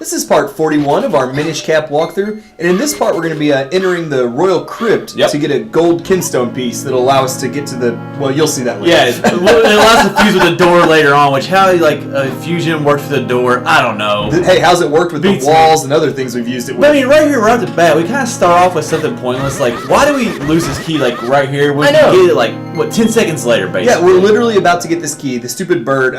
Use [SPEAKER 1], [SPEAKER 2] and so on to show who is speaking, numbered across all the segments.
[SPEAKER 1] This is part 41 of our Minish Cap walkthrough, and in this part we're going to be entering the Royal Crypt to get a gold kinstone piece that'll allow us to get to the, well, you'll see that later.
[SPEAKER 2] Yeah, it allows us to fuse with the door later on, which how like fusion works with the door, I don't know.
[SPEAKER 1] Hey, how's it worked with the walls and other things we've used it with?
[SPEAKER 2] But I mean, right here, right off the bat, we kind of start off with something pointless, like, why do we lose this key, like, right here, when we get it, like, what, 10 seconds later, basically?
[SPEAKER 1] Yeah, we're literally about to get this key. The stupid bird,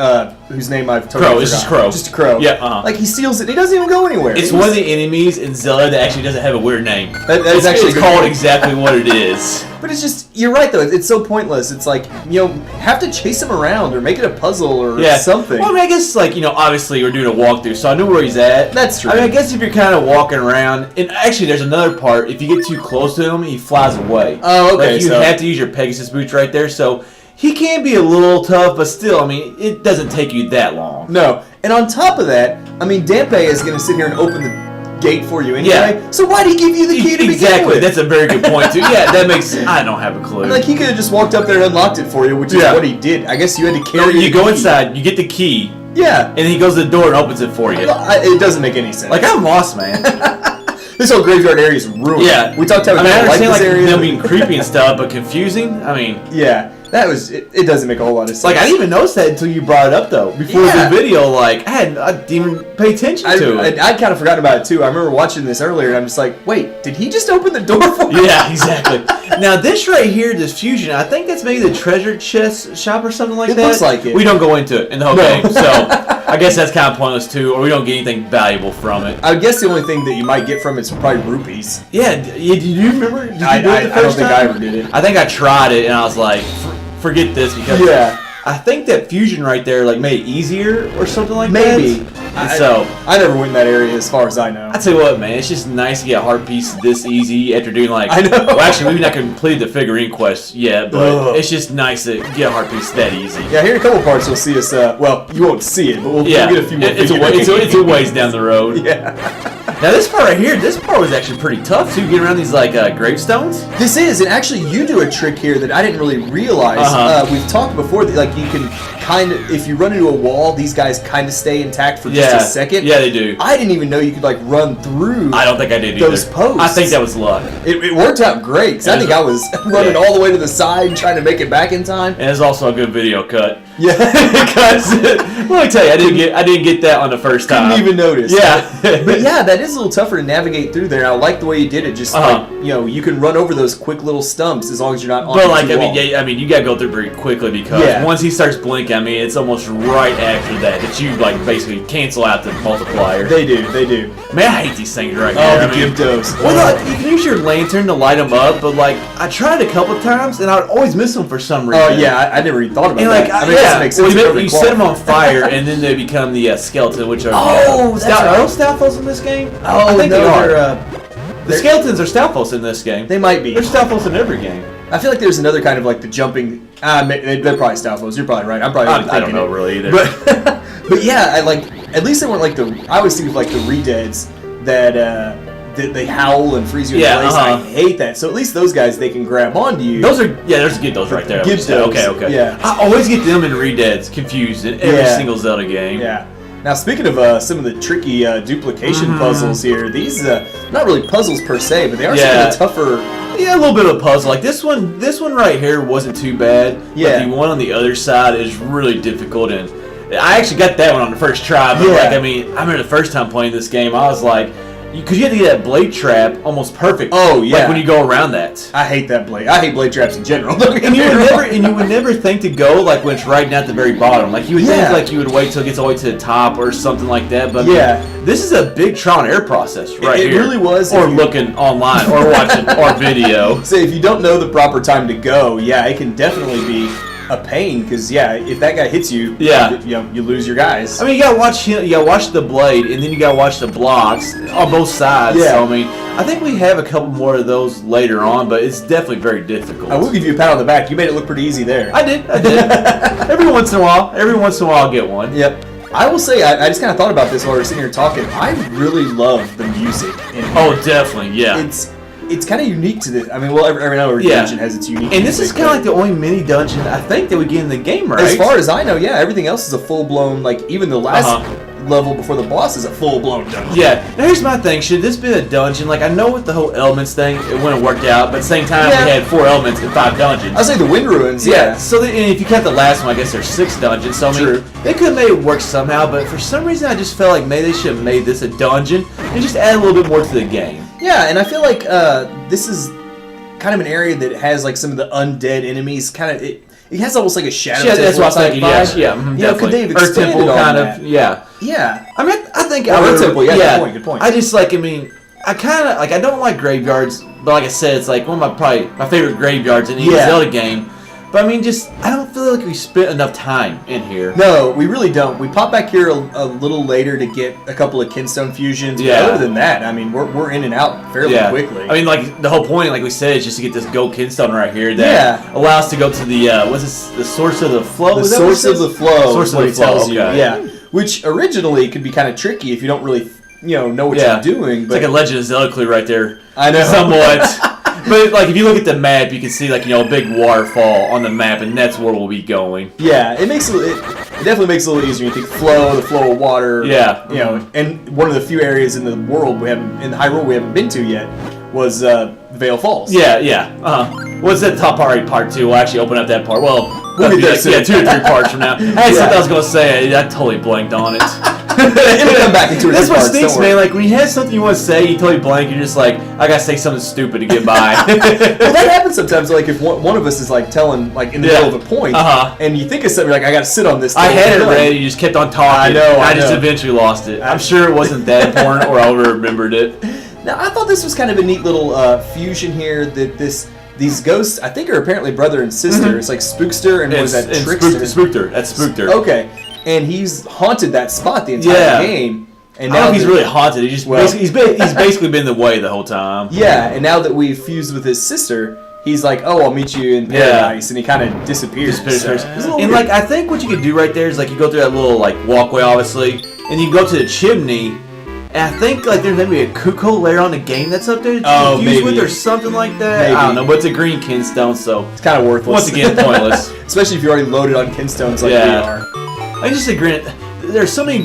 [SPEAKER 1] whose name I've totally forgotten.
[SPEAKER 2] It's just Crow.
[SPEAKER 1] Just a crow.
[SPEAKER 2] Yeah,
[SPEAKER 1] Like, he steals it, he doesn't even go anywhere.
[SPEAKER 2] It's one of the enemies in Zelda that actually doesn't have a weird name.
[SPEAKER 1] It's actually
[SPEAKER 2] called exactly what it is.
[SPEAKER 1] But it's just, you're right though, it's so pointless. It's like, you know, have to chase him around or make it a puzzle or something.
[SPEAKER 2] Well, I mean, I guess, like, you know, obviously we're doing a walkthrough, so I know where he's at.
[SPEAKER 1] That's true.
[SPEAKER 2] I mean, I guess if you're kind of walking around, and actually there's another part, if you get too close to him, he flies away.
[SPEAKER 1] Oh, okay.
[SPEAKER 2] Like, you have to use your Pegasus boots right there, so he can be a little tough, but still, I mean, it doesn't take you that long.
[SPEAKER 1] No. And on top of that, I mean, Dampe is going to sit here and open the gate for you anyway.
[SPEAKER 2] Yeah.
[SPEAKER 1] So why did he give you the key to begin with?
[SPEAKER 2] Exactly. That's a very good point, too. Yeah, that makes... I don't have a clue.
[SPEAKER 1] Like, he could have just walked up there and unlocked it for you, which is what he did. I guess you had to carry
[SPEAKER 2] You go inside, you get the key.
[SPEAKER 1] Yeah.
[SPEAKER 2] And he goes to the door and opens it for you.
[SPEAKER 1] It doesn't make any sense.
[SPEAKER 2] Like, I'm lost, man.
[SPEAKER 1] This whole graveyard area is ruined.
[SPEAKER 2] Yeah.
[SPEAKER 1] We talked about
[SPEAKER 2] I understand,
[SPEAKER 1] this area.
[SPEAKER 2] Them being creepy and stuff, but confusing? I mean...
[SPEAKER 1] Yeah. That was, it doesn't make a whole lot of sense.
[SPEAKER 2] Like, I didn't even notice that until you brought it up, though. Before the video, like, I didn't even pay attention to it.
[SPEAKER 1] I kind of forgot about it, too. I remember watching this earlier, and I'm just like, wait, did he just open the door for me?
[SPEAKER 2] Yeah, exactly. Now, this right here, this fusion, I think that's maybe the treasure chest shop or something like that.
[SPEAKER 1] It looks like it.
[SPEAKER 2] We don't go into it in the whole game, so I guess that's kind of pointless, too, or we don't get anything valuable from it.
[SPEAKER 1] I would guess the only thing that you might get from it is probably rupees.
[SPEAKER 2] Yeah, did you remember? Did you do it the first time?
[SPEAKER 1] I don't think I ever did it.
[SPEAKER 2] I think I tried it, and I was like... Forget this because I think that fusion right there like made it easier or something like that.
[SPEAKER 1] Maybe.
[SPEAKER 2] So
[SPEAKER 1] I never went in that area as far as I know.
[SPEAKER 2] I tell you what, man, it's just nice to get a heart piece this easy after doing like.
[SPEAKER 1] I know.
[SPEAKER 2] Well, actually, we've not completed the figurine quest yet, but it's just nice to get a heart piece that easy.
[SPEAKER 1] Yeah, here in a couple parts you'll see us. Well, you won't see it, but we'll get a few more.
[SPEAKER 2] It's a ways down the road.
[SPEAKER 1] Yeah.
[SPEAKER 2] Now this part right here, this part was actually pretty tough too. Get around these like gravestones.
[SPEAKER 1] This is, and actually you do a trick here that I didn't really realize. We've talked before that like you can kind of, if you run into a wall, these guys kind of stay intact for just a second.
[SPEAKER 2] Yeah, they do.
[SPEAKER 1] I didn't even know you could like run through.
[SPEAKER 2] I don't think I did
[SPEAKER 1] those
[SPEAKER 2] either.
[SPEAKER 1] posts.
[SPEAKER 2] I think that was luck.
[SPEAKER 1] It worked out great because I think I was running all the way to the side trying to make it back in time.
[SPEAKER 2] And it's also a good video cut.
[SPEAKER 1] Yeah,
[SPEAKER 2] because let me tell you, I didn't get that on the first time.
[SPEAKER 1] Didn't even notice.
[SPEAKER 2] Yeah,
[SPEAKER 1] but yeah, that is a little tougher to navigate through there. I like the way you did it. Just like, you know, you can run over those quick little stumps as long as you're not on.
[SPEAKER 2] But like, I mean, you gotta go through pretty quickly because once he starts blinking, I mean, it's almost right after that you like basically cancel out the multiplier.
[SPEAKER 1] They do.
[SPEAKER 2] Man, I hate these things right
[SPEAKER 1] now.
[SPEAKER 2] Oh,
[SPEAKER 1] the Gyptos.
[SPEAKER 2] Well, you can use your lantern to light them up, but like, I tried a couple times and I would always miss them for some reason.
[SPEAKER 1] Oh yeah, I never even thought about that.
[SPEAKER 2] Like,
[SPEAKER 1] I mean, it doesn't make sense.
[SPEAKER 2] You set them on fire and then they become the skeleton, which are
[SPEAKER 1] are
[SPEAKER 2] those Stalfos in this game?
[SPEAKER 1] Oh,
[SPEAKER 2] I think
[SPEAKER 1] no,
[SPEAKER 2] they are. The skeletons are Stalfos in this game.
[SPEAKER 1] They might be.
[SPEAKER 2] They're Stalfos in every game.
[SPEAKER 1] I feel like there's another kind of like the jumping. They're probably Stalfos. You're probably right. I'm probably
[SPEAKER 2] I don't know really either.
[SPEAKER 1] But yeah, I like. At least they weren't like the. I always think of like the Redeads that they howl and freeze you in place. I hate that. So at least those guys, they can grab onto you.
[SPEAKER 2] Those are there's get those right there. Okay.
[SPEAKER 1] Yeah.
[SPEAKER 2] I always get them and Redeads confused in every single Zelda game.
[SPEAKER 1] Yeah. Now, speaking of some of the tricky duplication puzzles here, these not really puzzles per se, but they are some of the tougher.
[SPEAKER 2] Yeah, a little bit of a puzzle. Like this one right here wasn't too bad.
[SPEAKER 1] Yeah.
[SPEAKER 2] But the one on the other side is really difficult, and I actually got that one on the first try. But like, I mean, I remember the first time playing this game, I was like, because you have to get that blade trap almost perfect.
[SPEAKER 1] Oh yeah.
[SPEAKER 2] Like when you go around that.
[SPEAKER 1] I hate that blade. I hate blade traps in general.
[SPEAKER 2] And you would never think to go like when it's right down at the very bottom. Like you would think like you would wait till it gets all the way to the top or something like that. But this is a big trial and error process right here.
[SPEAKER 1] It really was.
[SPEAKER 2] Or looking online or watching our video.
[SPEAKER 1] So if you don't know the proper time to go, it can definitely be a pain because if that guy hits you, you lose your guys.
[SPEAKER 2] I mean, you gotta watch him. You gotta watch the blade, and then you gotta watch the blocks on both sides.
[SPEAKER 1] Yeah.
[SPEAKER 2] So I mean, I think we have a couple more of those later on, but it's definitely very difficult.
[SPEAKER 1] I will give you a pat on the back. You made it look pretty easy there.
[SPEAKER 2] I did. Every once in a while, I'll get one.
[SPEAKER 1] Yep. I will say, I just kind of thought about this while we were sitting here talking. I really love the music in here.
[SPEAKER 2] Oh, definitely, yeah.
[SPEAKER 1] it's kind of unique to this. I mean, well, every dungeon has its unique.
[SPEAKER 2] And this is kind of like the only mini dungeon I think that we get in the game, right?
[SPEAKER 1] As far as I know, yeah, everything else is a full blown. Like even the last level before the boss is a full blown dungeon.
[SPEAKER 2] Yeah. Now here's my thing: should this be a dungeon? Like I know with the whole elements thing, it wouldn't work out. But at the same time, we had 4 elements and 5 dungeons.
[SPEAKER 1] I'll say the Wind Ruins.
[SPEAKER 2] Yeah. So and if you count the last one, I guess there's 6 dungeons. So I mean, they could have made it work somehow. But for some reason, I just felt like maybe they should have made this a dungeon and just add a little bit more to the game.
[SPEAKER 1] Yeah, and I feel like this is kind of an area that has like some of the undead enemies. Kind of it has almost like a shadow.
[SPEAKER 2] Yeah, that's what I was thinking. Yeah,
[SPEAKER 1] you know, could they have expanded on that?
[SPEAKER 2] Yeah.
[SPEAKER 1] I
[SPEAKER 2] mean, I think
[SPEAKER 1] Earth Temple. Yeah, good point.
[SPEAKER 2] I just like. I mean, I kind of like. I don't like graveyards, but like I said, it's like one of my favorite graveyards in any Zelda game. But I mean, I don't feel like we spent enough time in here.
[SPEAKER 1] No, we really don't. We pop back here a little later to get a couple of Kinstone fusions. Yeah. But other than that, I mean, we're in and out fairly quickly.
[SPEAKER 2] I mean, like the whole point, like we said, is just to get this gold Kinstone right here that allows us to go to the what's this? The source of the flow.
[SPEAKER 1] The source of the flow.
[SPEAKER 2] Source of the flow.
[SPEAKER 1] Tells you. Yeah. Which originally could be kind of tricky if you don't really know what you're doing. But
[SPEAKER 2] it's like a Legend of Zelda clue right there.
[SPEAKER 1] I know.
[SPEAKER 2] Somewhat. But like if you look at the map, you can see like a big waterfall on the map, and that's where we'll be going.
[SPEAKER 1] Yeah, it definitely makes it a little easier. You think the flow of water.
[SPEAKER 2] Yeah.
[SPEAKER 1] And one of the few areas in the world in Hyrule we haven't been to yet was Vale Falls.
[SPEAKER 2] Yeah. What's that top part 2? We'll actually open up that part. Well, we'll be there soon. 2 or 3 parts from now. I had something I was gonna say. I totally blanked on it.
[SPEAKER 1] It'll come back in 2 or 3 parts.
[SPEAKER 2] That's what stinks, man. Like when you have something you want to say, you totally blank. You're just like, I gotta say something stupid to get by.
[SPEAKER 1] Well, that happens sometimes. Like if one of us is like telling like in the middle of a point, and you think of something like I gotta sit on this.
[SPEAKER 2] I had it ready. You just kept on talking.
[SPEAKER 1] I know.
[SPEAKER 2] I just eventually lost it. I'm sure it wasn't that important, or I would have remembered it.
[SPEAKER 1] Now I thought this was kind of a neat little fusion here. That these ghosts, I think, are apparently brother and sister. It's like Spookster and what is that? Trickster.
[SPEAKER 2] Spookter. That's Spookter.
[SPEAKER 1] Okay. And he's haunted that spot the entire game. And
[SPEAKER 2] I don't know if he's really haunted. He's basically been in the way the whole time.
[SPEAKER 1] Yeah, and now that we've fused with his sister, he's like, "Oh, I'll meet you in paradise," and he kind of disappears.
[SPEAKER 2] And like, I think what you could do right there is like you go through that little like walkway, obviously, and you go to the chimney. And I think like there's maybe a Kuko layer on the game that's up there that you can fuse with or something like that. Maybe. I don't know, but it's a green Kinstone, so
[SPEAKER 1] it's kind of worthless.
[SPEAKER 2] Once again, pointless.
[SPEAKER 1] Especially if you're already loaded on Kinstones like we are.
[SPEAKER 2] I just agree. There's so many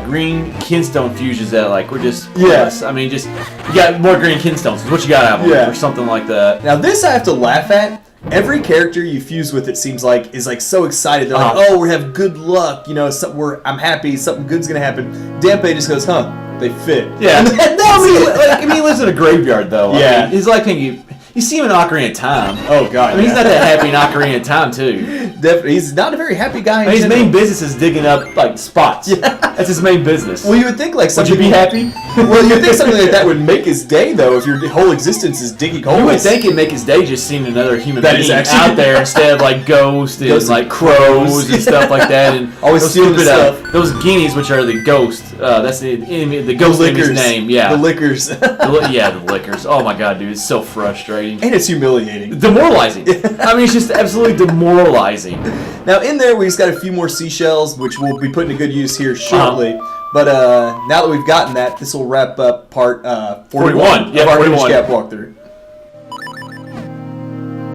[SPEAKER 2] green Kinstone fusions that like we're just pointless. I mean, just you got more green Kinstones. What you got out of or something like that.
[SPEAKER 1] Now this I have to laugh at. Every character you fuse with, it seems like, is like so excited. They're like, "Oh, we have good luck. I'm happy. Something good's gonna happen." Dampe just goes, "Huh? They fit."
[SPEAKER 2] Yeah. He lives in a graveyard though.
[SPEAKER 1] Yeah.
[SPEAKER 2] I mean, he's like, you see him in Ocarina of Time.
[SPEAKER 1] Oh God.
[SPEAKER 2] I mean, he's not that happy in Ocarina of Time too.
[SPEAKER 1] Definitely, he's not a very happy guy.
[SPEAKER 2] His main business is digging up like spots. Yeah. That's his main business.
[SPEAKER 1] Well, you would think like something.
[SPEAKER 2] Would you be happy?
[SPEAKER 1] Well, you'd think something like that would make his day though. If your whole existence is digging holes.
[SPEAKER 2] You would think it'd make his day just seeing another human being out there instead of like ghosts and like crows and stuff like that, and
[SPEAKER 1] always stealing stuff.
[SPEAKER 2] Those guineas, which are the ghosts. That's the enemy. The ghost enemy's name. Yeah.
[SPEAKER 1] The lickers.
[SPEAKER 2] The lickers. Oh my God, dude, it's so frustrating.
[SPEAKER 1] And it's humiliating.
[SPEAKER 2] Demoralizing. I mean, it's just absolutely demoralizing.
[SPEAKER 1] Now in there, we just got a few more seashells, which we'll be putting to good use here shortly. But now that we've gotten that, this will wrap up part 41 of our Minish Cap walkthrough.